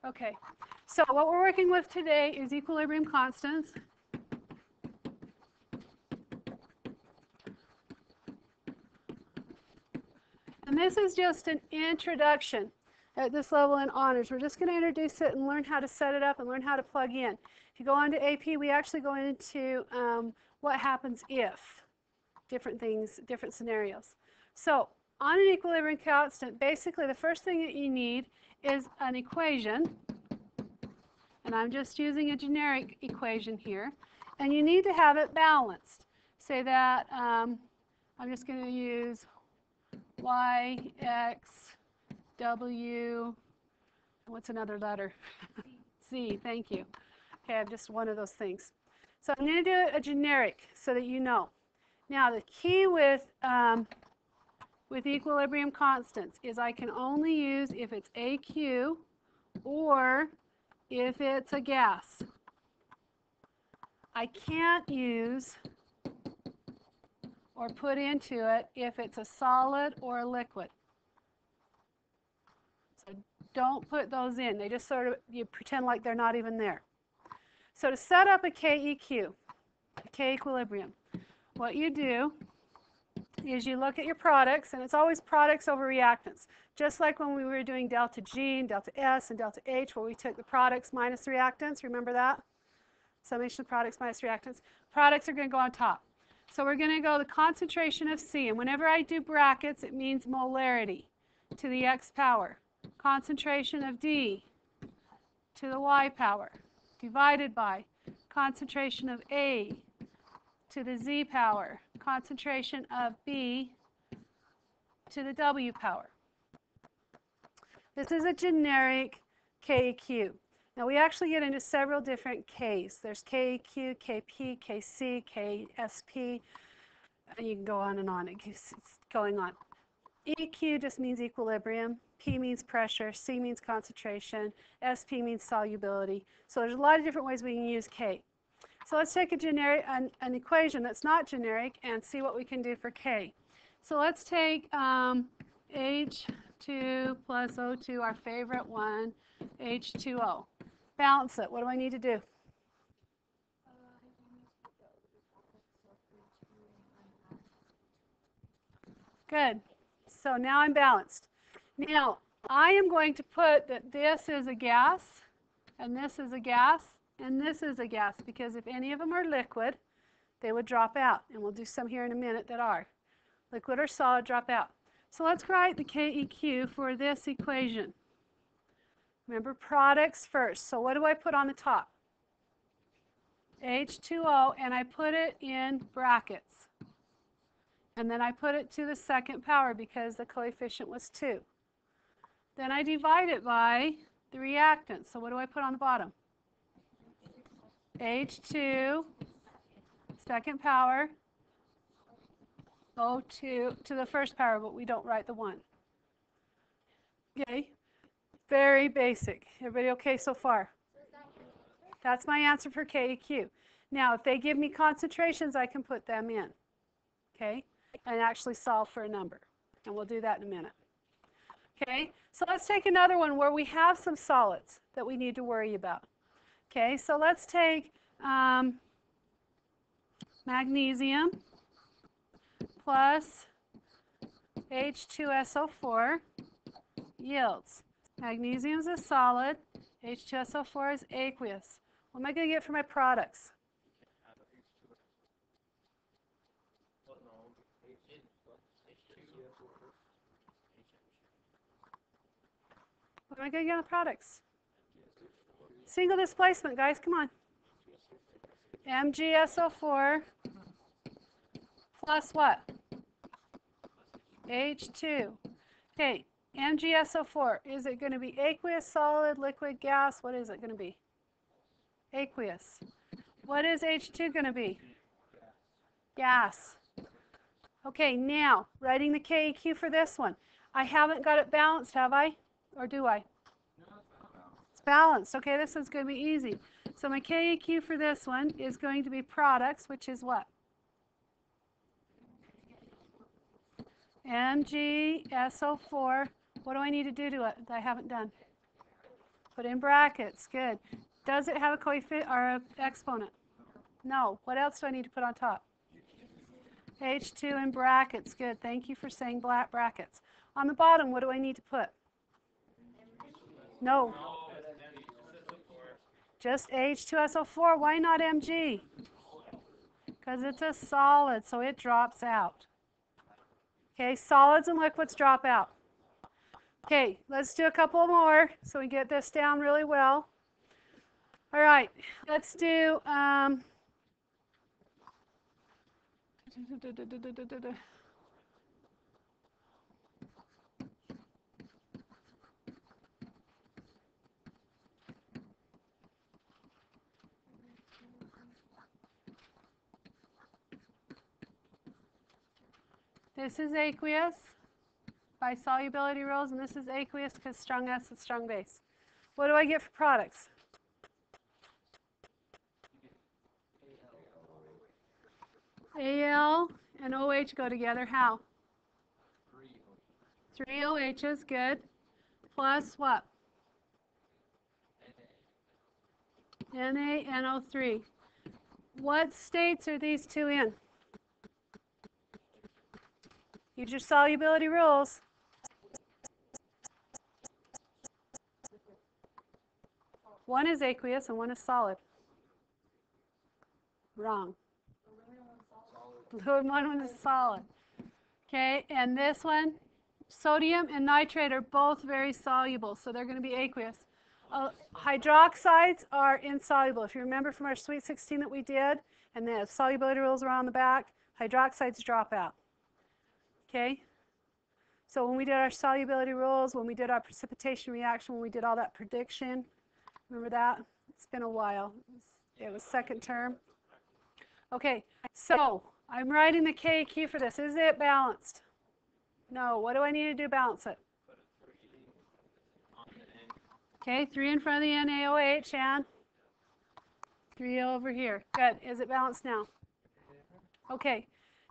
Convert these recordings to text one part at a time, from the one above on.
Okay, so what we're working with today is equilibrium constants. And this is just an introduction at this level in honors. We're just going to introduce it and learn how to set it up and learn how to plug in. If you go on to AP, we actually go into what happens if, different things, different scenarios. So on an equilibrium constant, basically the first thing that you need is an equation. And I'm just using a generic equation here. And you need to have it balanced. Say that I'm just going to use y, x, w, what's another letter? Z, thank you. Okay, I have just one of those things. So I'm going to do a generic so that you know. Now the key with equilibrium constants is I can only use if it's AQ or if it's a gas. I can't use or put into it if it's a solid or a liquid. So don't put those in. They just sort of, you pretend like they're not even there. So to set up a KEQ, a K equilibrium, what you do is you look at your products, and it's always products over reactants. Just like when we were doing delta G and delta S and delta H, where we took the products minus reactants. Remember that? Summation of products minus reactants. Products are going to go on top. So we're going to go the concentration of C. And whenever I do brackets, it means molarity to the X power. Concentration of D to the Y power divided by concentration of A to the Z power. Concentration of B to the W power. This is a generic KEQ. Now we actually get into several different Ks. There's KEQ, KP, KC, KSP, and you can go on and on. It's going on. EQ just means equilibrium. P means pressure. C means concentration. SP means solubility. So there's a lot of different ways we can use K. So let's take a generic, an equation that's not generic and see what we can do for K. So let's take H2 plus O2, our favorite one, H2O. Balance it. What do I need to do? Good. So now I'm balanced. Now, I am going to put that this is a gas, and this is a gas, and this is a gas, because if any of them are liquid, they would drop out. And we'll do some here in a minute that are. Liquid or solid drop out. So let's write the KEQ for this equation. Remember, products first. So what do I put on the top? H2O, and I put it in brackets. And then I put it to the second power because the coefficient was 2. Then I divide it by the reactant. So what do I put on the bottom? H2, second power, O2 to the first power, but we don't write the 1. Okay? Very basic. Everybody okay so far? That's my answer for KEQ. Now, if they give me concentrations, I can put them in. Okay? And actually solve for a number. And we'll do that in a minute. Okay? So let's take another one where we have some solids that we need to worry about. Okay? So let's take magnesium plus H2SO4 yields. Magnesium is a solid. H2SO4 is aqueous. What am I going to get for my products? What am I going to get on the products? Single displacement, guys, come on. MgSO4 plus what? H2. Okay, MgSO4, is it going to be aqueous, solid, liquid, gas? What is it going to be? Aqueous. What is H2 going to be? Gas. Okay, now, writing the KEQ for this one. I haven't got it balanced, have I? Or do I? It's balanced. Okay, this one's going to be easy. So my KEQ for this one is going to be products, which is what? MgSO4. What do I need to do to it that I haven't done? Put in brackets. Good. Does it have a coefficient or an exponent? No. What else do I need to put on top? H2 in brackets. Good. Thank you for saying black brackets. On the bottom, what do I need to put? No. Just H2SO4. Why not Mg? Because it's a solid, so it drops out. Okay, solids and liquids drop out. Okay, let's do a couple more so we get this down really well. All right, let's do this is aqueous by solubility rules, and this is aqueous because strong acid, strong base. What do I get for products? Al and OH go together. How? 3 OHs, good. Plus what? NaNO3. What states are these two in? Use your solubility rules. One is aqueous and one is solid. Wrong. One is solid. Okay, and this one, sodium and nitrate are both very soluble, so they're going to be aqueous. Hydroxides are insoluble. If you remember from our Sweet 16 that we did, and the solubility rules are on the back, hydroxides drop out. Okay? So when we did our solubility rules, when we did our precipitation reaction, when we did all that prediction, remember that? It's been a while. It was second term. Okay, so I'm writing the KQ for this. Is it balanced? No. What do I need to do to balance it? Okay, 3 in front of the NaOH and 3 over here. Good. Is it balanced now? Okay.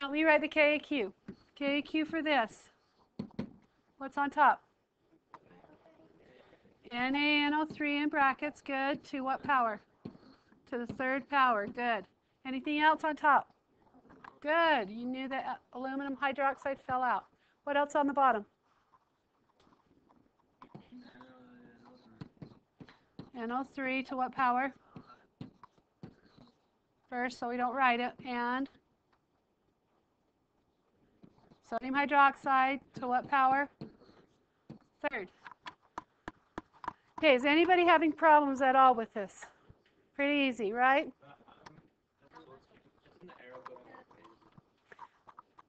Help me write the KQ. KQ for this. What's on top? NaNO3 in brackets. Good. To what power? To the third power. Good. Anything else on top? Good. You knew that aluminum hydroxide fell out. What else on the bottom? NO3 to what power? First, so we don't write it. And sodium hydroxide to what power? Third. Okay, is anybody having problems at all with this? Pretty easy, right?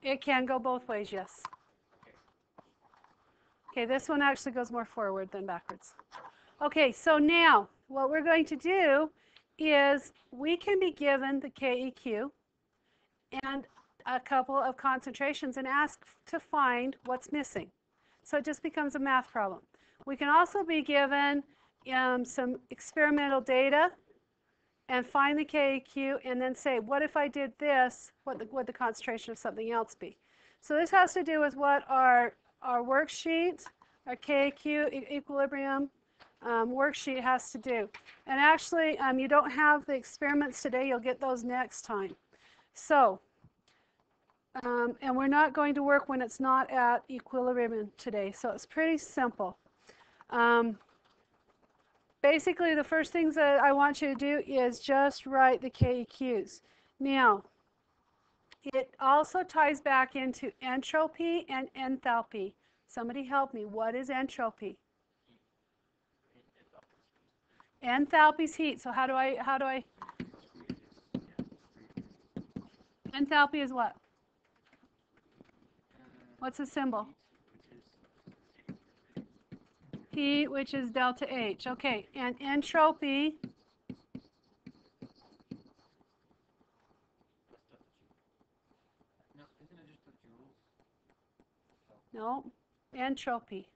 It can go both ways, yes. Okay, this one actually goes more forward than backwards. Okay, so now what we're going to do is we can be given the KEQ and a couple of concentrations and ask to find what's missing. So it just becomes a math problem. We can also be given some experimental data and find the KEQ and then say, what if I did this, what would the concentration of something else be? So this has to do with what our worksheet, our KEQ equilibrium worksheet has to do. And actually, you don't have the experiments today. You'll get those next time. So, and we're not going to work when it's not at equilibrium today. So it's pretty simple. Basically, the first things that I want you to do is just write the KEQs. Now, it also ties back into entropy and enthalpy. Somebody help me. What is entropy? Enthalpy's heat. So how do I? Enthalpy is what? What's the symbol? Heat, which is delta H. Okay, and entropy. No, entropy.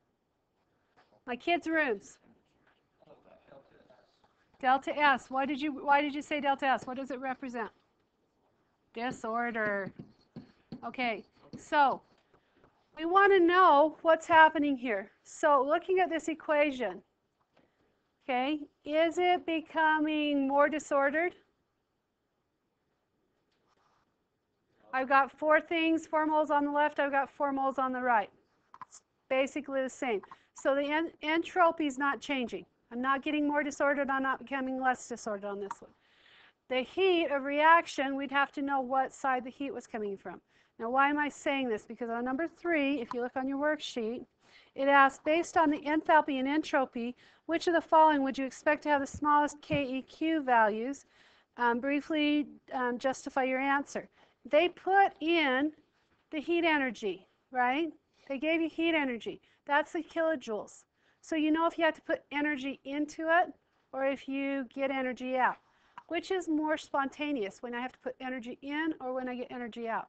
My kids' rooms. Delta S. Why did you say delta S? What does it represent? Disorder. Okay, so we want to know what's happening here. So looking at this equation, Okay, is it becoming more disordered? I've got 4 things, 4 moles on the left, I've got 4 moles on the right. It's basically the same. So the entropy is not changing. I'm not getting more disordered, I'm not becoming less disordered on this one. The heat of reaction, we'd have to know what side the heat was coming from. Now, why am I saying this? Because on number 3, if you look on your worksheet, it asks, based on the enthalpy and entropy, which of the following would you expect to have the smallest KEQ values? Briefly justify your answer. They put in the heat energy, right? They gave you heat energy. That's the kilojoules. So you know if you have to put energy into it or if you get energy out. Which is more spontaneous, when I have to put energy in or when I get energy out?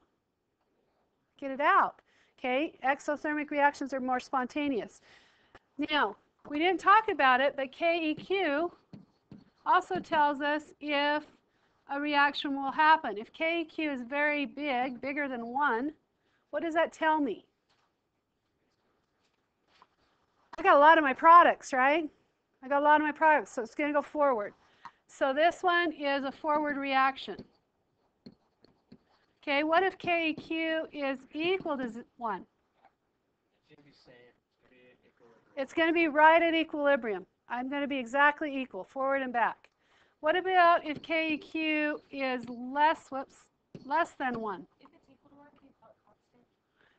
Get it out. Okay, exothermic reactions are more spontaneous. Now, we didn't talk about it, but KEQ also tells us if a reaction will happen. If KEQ is very big, bigger than 1, what does that tell me? I got a lot of my products, right? I got a lot of my products, so it's going to go forward. So this one is a forward reaction. Okay, what if KEQ is equal to 1? It's going to be right at equilibrium. I'm going to be exactly equal, forward and back. What about if KEQ is less than 1? If it's equal to 1, can you call it constant?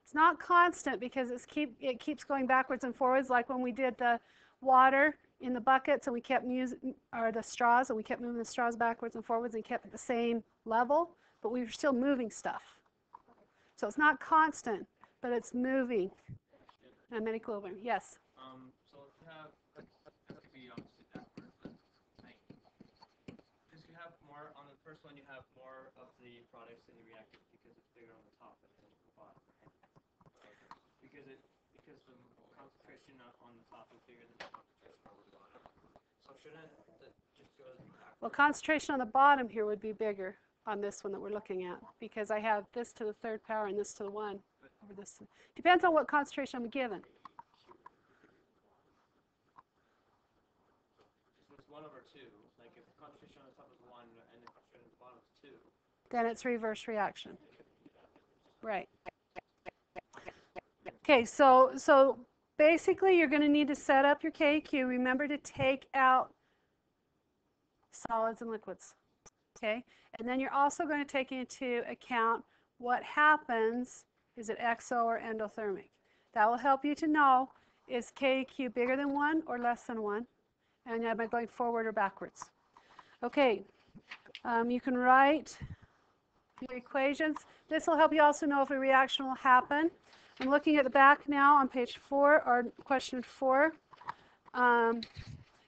It's not constant because it keeps going backwards and forwards, like when we did the water in the buckets and we kept the straws, and we kept moving the straws backwards and forwards and kept at the same level, but we were still moving stuff. So it's not constant, but it's moving. I'm in equilibrium. Yes? So if you have, to be obviously backward, but because you have more, on the first one you have more of the products in the reactant because it's bigger on the top than the bottom, right? Because the concentration on the top is bigger than the concentration on the bottom. So shouldn't that just go backwards? Well, concentration on the bottom here would be bigger on this one that we're looking at, because I have this to the 3rd power and this to the 1 over this. Depends on what concentration I'm given. So it's 1 over 2. Like if the concentration on the top is 1 and the concentration on the bottom is 2. Then it's reverse reaction. Right. Okay, so basically you're going to need to set up your KEQ. Remember to take out solids and liquids. Okay, and then you're also going to take into account what happens, is it exo or endothermic. That will help you to know, is KEQ bigger than 1 or less than 1, and am I going forward or backwards. Okay, you can write your equations. This will help you also know if a reaction will happen. I'm looking at the back now on page 4, or question 4.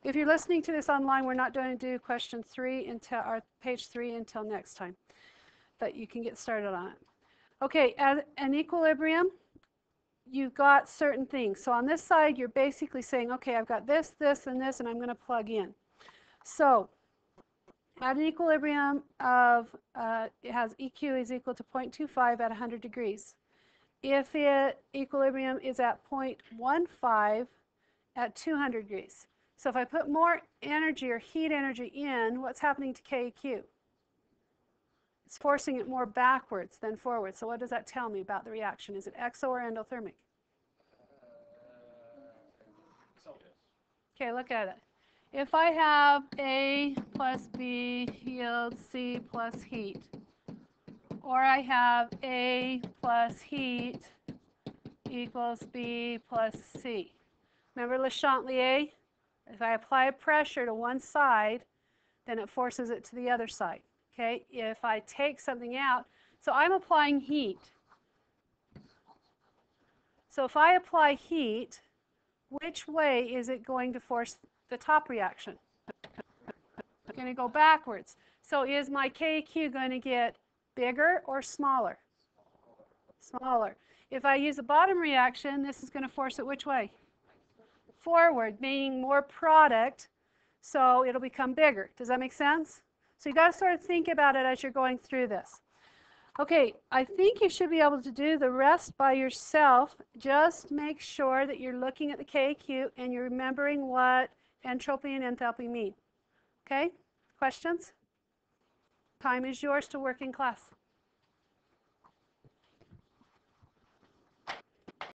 If you're listening to this online, we're not going to do question 3 until page 3 until next time, but you can get started on it. Okay, at an equilibrium, you've got certain things. So on this side, you're basically saying, okay, I've got this, this, and this, and I'm going to plug in. So at an equilibrium of, it has EQ is equal to 0.25 at 100 degrees. If equilibrium is at 0.15 at 200 degrees. So if I put more energy or heat energy in, what's happening to KEQ? It's forcing it more backwards than forward. So what does that tell me about the reaction? Is it exo or endothermic? Okay, look at it. If I have A plus B yields C plus heat, or I have A plus heat equals B plus C. Remember Le Chatelier? If I apply pressure to one side, then it forces it to the other side. Okay, if I take something out, so I'm applying heat. So if I apply heat, which way is it going to force the top reaction? It's going to go backwards. So is my KEQ going to get bigger or smaller? Smaller. If I use the bottom reaction, this is going to force it which way? Forward, meaning more product, so it'll become bigger. Does that make sense? So you got to sort of think about it as you're going through this. Okay, I think you should be able to do the rest by yourself. Just make sure that you're looking at the KEQ and you're remembering what entropy and enthalpy mean. Okay? Questions? Time is yours to work in class.